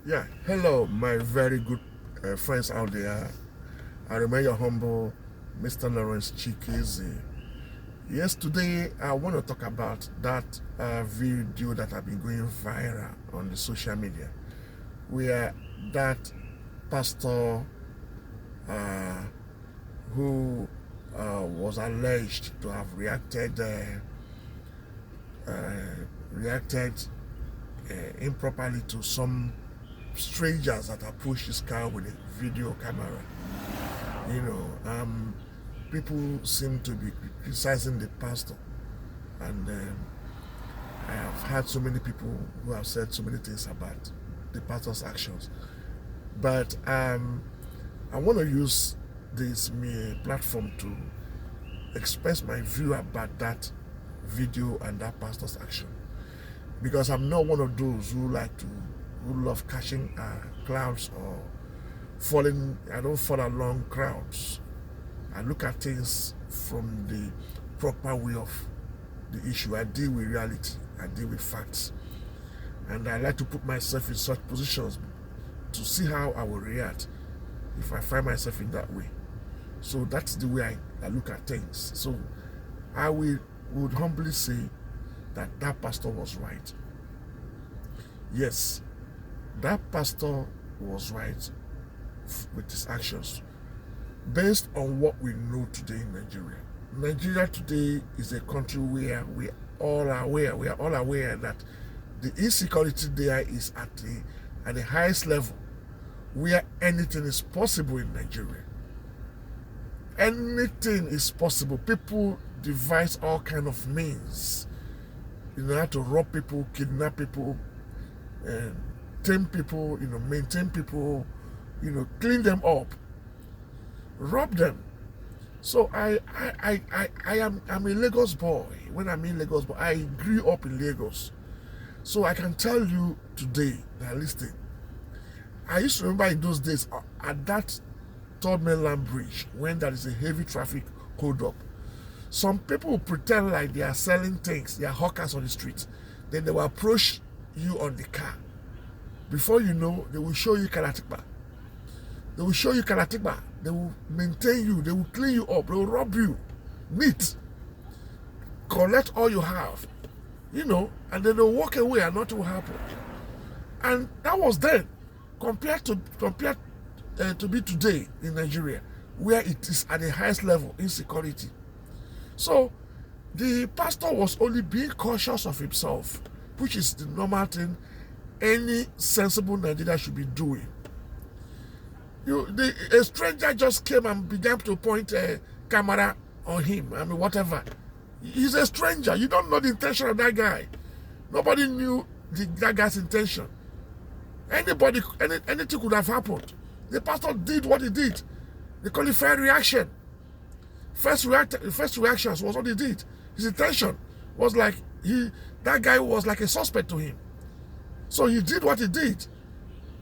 Yeah, hello, my very good friends out there. I remain your humble Mr. Lawrence Chikezi. Yes, today I want to talk about that video that have been going viral on the social media, where that pastor uh, who was alleged to have reacted improperly to some strangers that approached his car with a video camera. You know, people seem to be criticizing the pastor, and I have had so many people who have said so many things about the pastor's actions. But I want to use this platform to express my view about that video and that pastor's action, because I'm not one of those who love catching clouds or falling. I don't fall along crowds. I look at things from the proper way of the issue. I deal with reality. I deal with facts. And I like to put myself in such positions to see how I will react if I find myself in that way. So that's the way I look at things. So I would humbly say that pastor was right. Yes, that pastor was right with his actions based on what we know today in Nigeria. Nigeria today is a country where we are all aware that the insecurity there is at the highest level, where anything is possible in Nigeria. Anything is possible. People devise all kind of means in order to rob people, kidnap people, and tame people, maintain people, clean them up, rob them. So I'm a Lagos boy. When I mean Lagos boy, I grew up in Lagos. So I can tell you today, now listen, I used to remember in those days at that Third Mainland Bridge, when there is a heavy traffic hold up, some people pretend like they are selling things, they are hawkers on the street. Then they will approach you on the car. Before you know, they will show you Kalatikba. They will show you Kalatikba. They will maintain you. They will clean you up. They will rob you. Neat. Collect all you have. And then they'll walk away and nothing will happen. And that was then. Compared to be today in Nigeria, where it is at the highest level, insecurity. So the pastor was only being cautious of himself, which is the normal thing any sensible Nigerian should be doing. A stranger just came and began to point a camera on him. I mean, whatever. He's a stranger. You don't know the intention of that guy. Nobody knew that guy's intention. Anything could have happened. The pastor did what he did. They call it fair reaction. First reactions was what he did. His intention was like that guy was like a suspect to him. So he did what he did,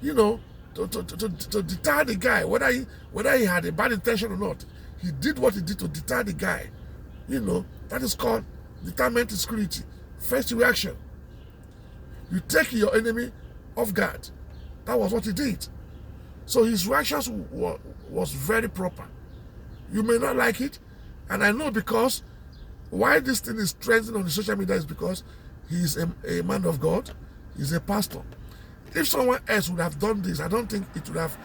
to deter the guy, whether he had a bad intention or not. He did what he did to deter the guy. That is called determined security. First reaction. You take your enemy off guard. That was what he did. So his reactions was very proper. You may not like it, and I know because why this thing is trending on the social media is because he's a man of God, he's a pastor. If someone else would have done this, I don't think it would have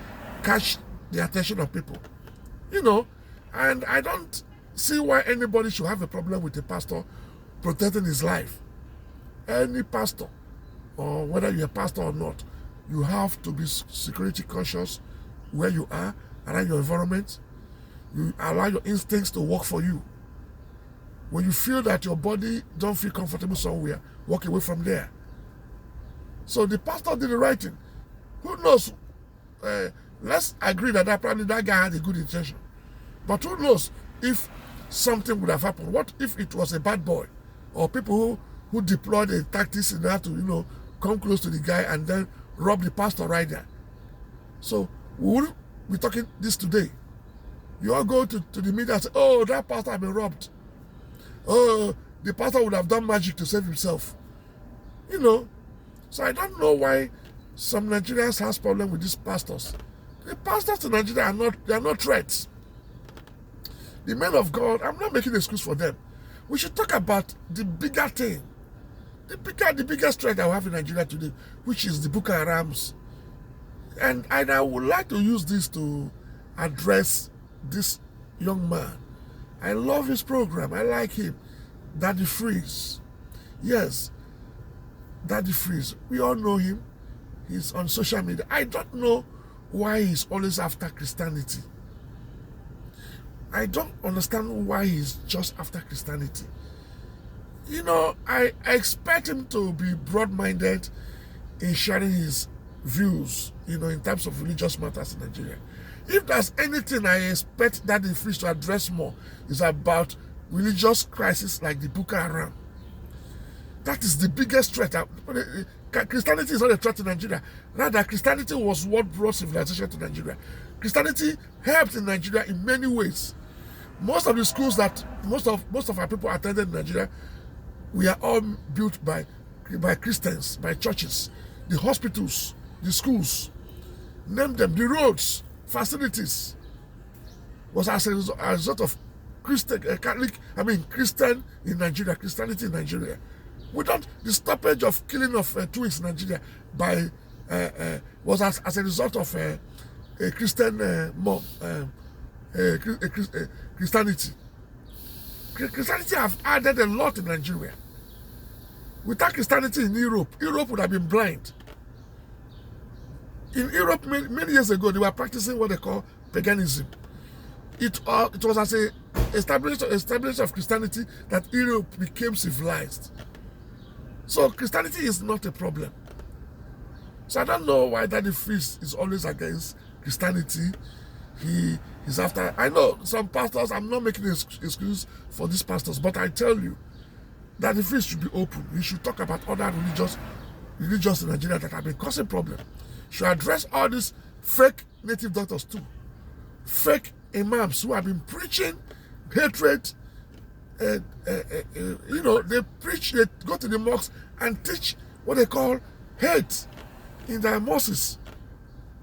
catch the attention of people. And I don't see why anybody should have a problem with a pastor protecting his life. Any pastor, or whether you're a pastor or not, you have to be security conscious where you are, around your environment. You allow your instincts to work for you. When you feel that your body don't feel comfortable somewhere, walk away from there. So the pastor did the right thing. Who knows? Let's agree that probably that guy had a good intention. But who knows if something would have happened? What if it was a bad boy? Or people who deployed the tactics in order to, come close to the guy and then rob the pastor right there. So we will be talking this today. You all go to the media and say, oh, that pastor has been robbed. Oh, the pastor would have done magic to save himself. So I don't know why some Nigerians has problem with these pastors. The pastors in Nigeria are not threats. The men of God, I'm not making an excuse for them. We should talk about the bigger thing. The biggest threat that we have in Nigeria today, which is the Boko Harams. And I would like to use this to address this young man. I love his program. I like him. Daddy Freeze. Yes, Daddy Freeze. We all know him. He's on social media. I don't know why he's always after Christianity. I don't understand why he's just after Christianity. You know, I expect him to be broad-minded in sharing his views, you know, in terms of religious matters in Nigeria. If there's anything I expect Daddy Freeze to address more, is about religious crisis like the Boko Haram. That is the biggest threat. Christianity is not a threat to Nigeria. Rather, Christianity was what brought civilization to Nigeria. Christianity helped in Nigeria in many ways. Most of the schools that most of our people attended in Nigeria, we are all built by Christians, by churches, the hospitals, the schools, name them, the roads, facilities, was as a result of Christian in Nigeria, Christianity in Nigeria. Without the stoppage of killing of twins in Nigeria was as a result of a Christian Christianity. Christianity have added a lot in Nigeria. Without Christianity in Europe would have been blind. In Europe, many years ago, they were practicing what they call paganism. It was as a establishment of Christianity that Europe became civilized. So Christianity is not a problem. So I don't know why Daddy Freeze is always against Christianity. He is after. I know some pastors. I'm not making an excuse for these pastors, but I tell you, Daddy Freeze should be open. He should talk about other religions in Nigeria that have been causing problems. Should address all these fake native doctors too, fake imams who have been preaching hatred. You know, they preach, they go to the mosques and teach what they call hate in their mosques.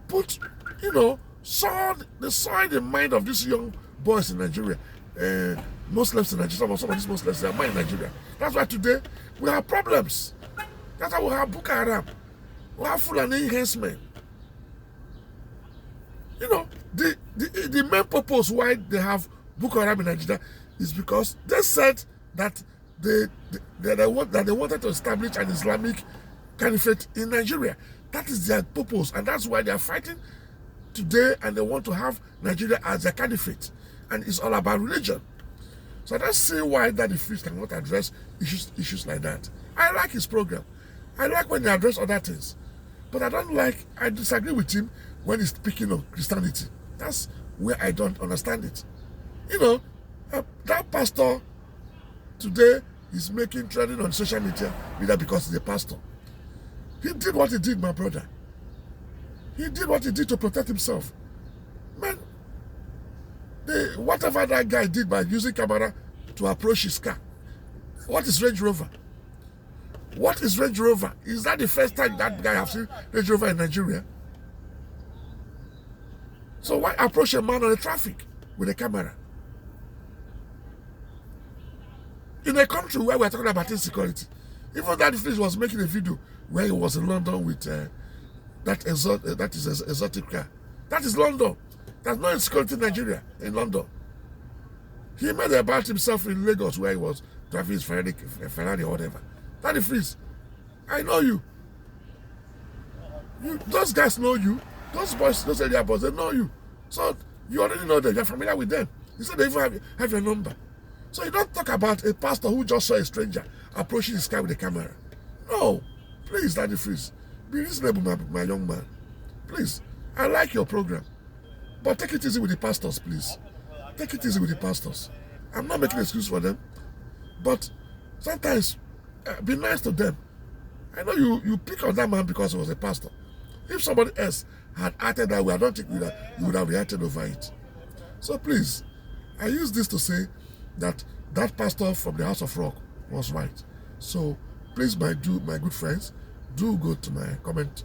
Put, you know, they saw in the mind of these young boys in Nigeria, Muslims in Nigeria, some of these Muslims are in Nigeria. That's why today we have problems. That's why we have Boko Haram. We have Fulani henchmen. You know, the main purpose why they have Boko Haram in Nigeria is because they said that they wanted to establish an Islamic caliphate in Nigeria. That is their purpose, and that's why they are fighting today, and they want to have Nigeria as a caliphate, and it's all about religion. So I don't see why Daddy Freeze cannot address issues like that. I like his program. I like when he addresses other things, but I disagree with him when he's speaking of Christianity. That's where I don't understand it. You know, that pastor today is making trending on social media because he's a pastor. He did what he did, my brother. He did what he did to protect himself. Man, whatever that guy did by using camera to approach his car. What is Range Rover? What is Range Rover? Is that the first time that guy has seen Range Rover in Nigeria? So why approach a man on the traffic with a camera? In a country where we're talking about insecurity, even Daddy Freeze was making a video where he was in London with that is exotic car. That is London. There's no insecurity in Nigeria, in London. He made it about himself in Lagos where he was driving his Ferrari or whatever. Daddy Freeze, I know you. Those guys know you. Those boys, those area boys, they know you. So you already know them. You're familiar with them. You said they even have your number. So you don't talk about a pastor who just saw a stranger approaching his car with a camera. No. Please, Daddy Freeze, be reasonable, my young man. Please. I like your program. But take it easy with the pastors, please. Take it easy with the pastors. I'm not making an excuse for them. But sometimes, be nice to them. I know you pick on that man because he was a pastor. If somebody else had acted that way, I don't think you would have reacted over it. So please, I use this to say that pastor from the House of Rock was right. So please, my good friends, do go to my comment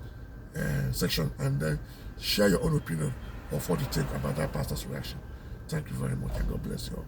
section and then share your own opinion of what you think about that pastor's reaction. Thank you very much and God bless you all.